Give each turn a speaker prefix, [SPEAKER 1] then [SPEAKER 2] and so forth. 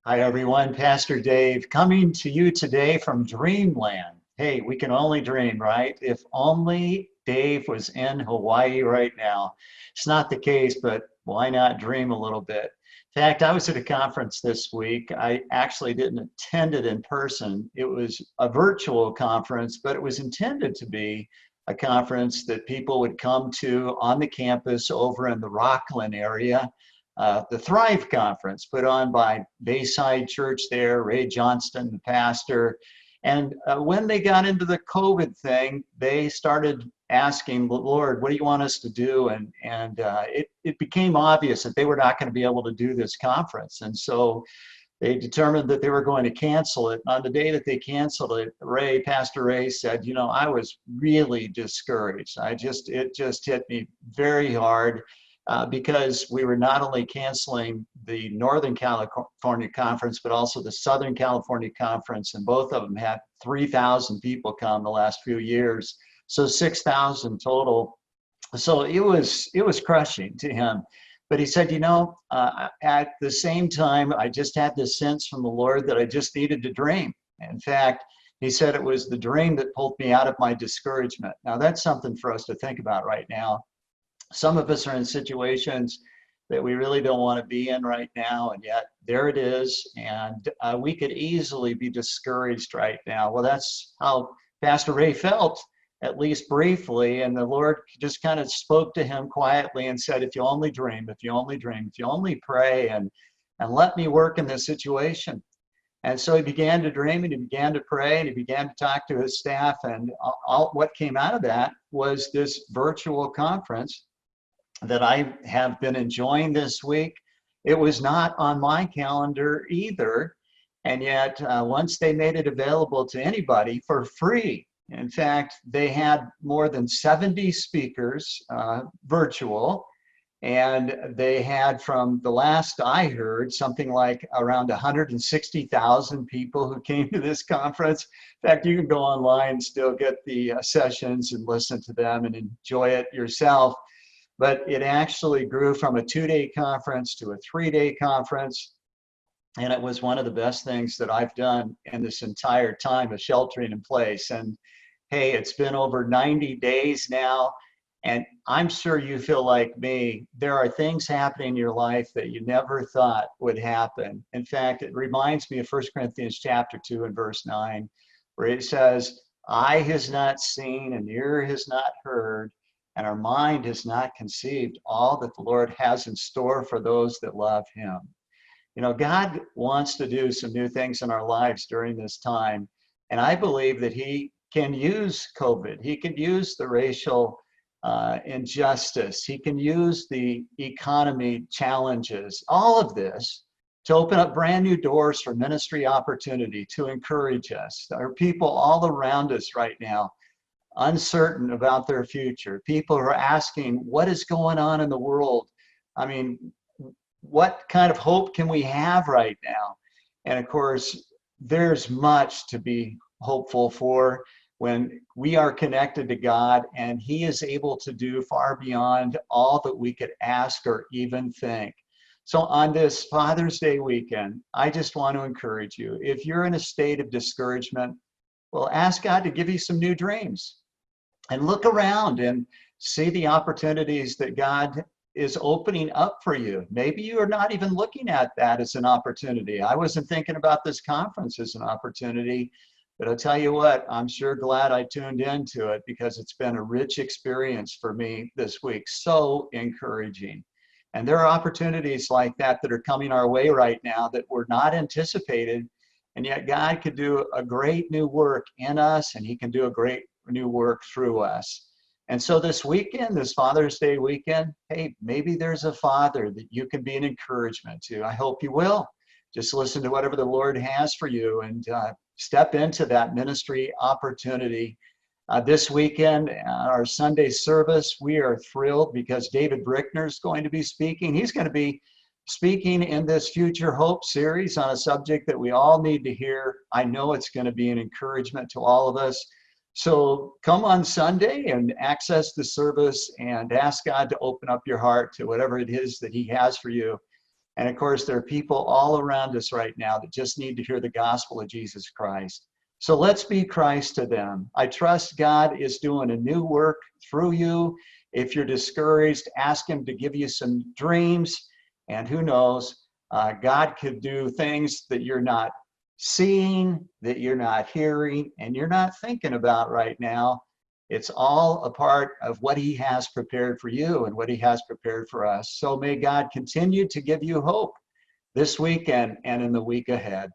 [SPEAKER 1] Hi, everyone. Pastor Dave coming to you today from Dreamland. Hey, we can only dream, right? If only Dave was in Hawaii right now. It's not the case, but why not dream a little bit? In fact, I was at a conference this week. I actually didn't attend it in person. It was a virtual conference, but it was intended to be a conference that people would come to on the campus over in the Rockland area, the Thrive Conference put on by Bayside Church there, Ray Johnston, the pastor. And when they got into the COVID thing, they started asking, Lord, what do you want us to do? And it became obvious that they were not going to be able to do this conference. And so they determined that they were going to cancel it. On the day that they canceled it, Pastor Ray said, I was really discouraged. It just hit me very hard because we were not only canceling the Northern California Conference, but also the Southern California Conference, and both of them had 3,000 people come the last few years, so 6,000 total. So it was crushing to him. But he said, at the same time, I just had this sense from the Lord that I just needed to dream. In fact, he said it was the dream that pulled me out of my discouragement. Now, that's something for us to think about right now. Some of us are in situations that we really don't want to be in right now, and yet there it is. And we could easily be discouraged right now. Well, that's how Pastor Ray felt, at least briefly. And the Lord just kind of spoke to him quietly and said, if you only dream, if you only dream, if you only pray and let me work in this situation. And so he began to dream and he began to pray and he began to talk to his staff. And what came out of that was this virtual conference that I have been enjoying this week. It was not on my calendar either. And yet, once they made it available to anybody for free, in fact, they had more than 70 speakers virtual. And they had, from the last I heard, something like around 160,000 people who came to this conference. In fact, you can go online and still get the sessions and listen to them and enjoy it yourself. But it actually grew from a 2-day conference to a 3-day conference. And it was one of the best things that I've done in this entire time of sheltering in place. And hey, it's been over 90 days now. And I'm sure you feel like me. There are things happening in your life that you never thought would happen. In fact, it reminds me of 1 Corinthians chapter 2 and verse 9, where it says, eye has not seen and ear has not heard, and our mind has not conceived all that the Lord has in store for those that love him. God wants to do some new things in our lives during this time. And I believe that he can use COVID. He can use the racial injustice. He can use the economy challenges, all of this, to open up brand new doors for ministry opportunity, to encourage us. There are people all around us right now uncertain about their future. People who are asking, what is going on in the world? I mean, what kind of hope can we have right now? And of course, there's much to be hopeful for when we are connected to God, and he is able to do far beyond all that we could ask or even think. So on this Father's Day weekend, I just want to encourage you, if you're in a state of discouragement, well, ask God to give you some new dreams. And look around and see the opportunities that God is opening up for you. Maybe you are not even looking at that as an opportunity. I wasn't thinking about this conference as an opportunity, but I'll tell you what, I'm sure glad I tuned into it because it's been a rich experience for me this week. So encouraging. And there are opportunities like that that are coming our way right now that were not anticipated. And yet God could do a great new work in us, and he can do a great new work through us. And so this weekend, this Father's Day weekend, hey, maybe there's a father that you can be an encouragement to. I hope you will. Just listen to whatever the Lord has for you and step into that ministry opportunity. This weekend, our Sunday service, we are thrilled because David Brickner is going to be speaking. He's going to be speaking in this Future Hope series on a subject that we all need to hear. I know it's going to be an encouragement to all of us. So come on Sunday and access the service and ask God to open up your heart to whatever it is that he has for you. And of course, there are people all around us right now that just need to hear the gospel of Jesus Christ. So let's be Christ to them. I trust God is doing a new work through you. If you're discouraged, ask Him to give you some dreams. And who knows, God could do things that you're not seeing, that you're not hearing, and you're not thinking about right now. It's all a part of what He has prepared for you and what He has prepared for us. So may God continue to give you hope this week and in the week ahead.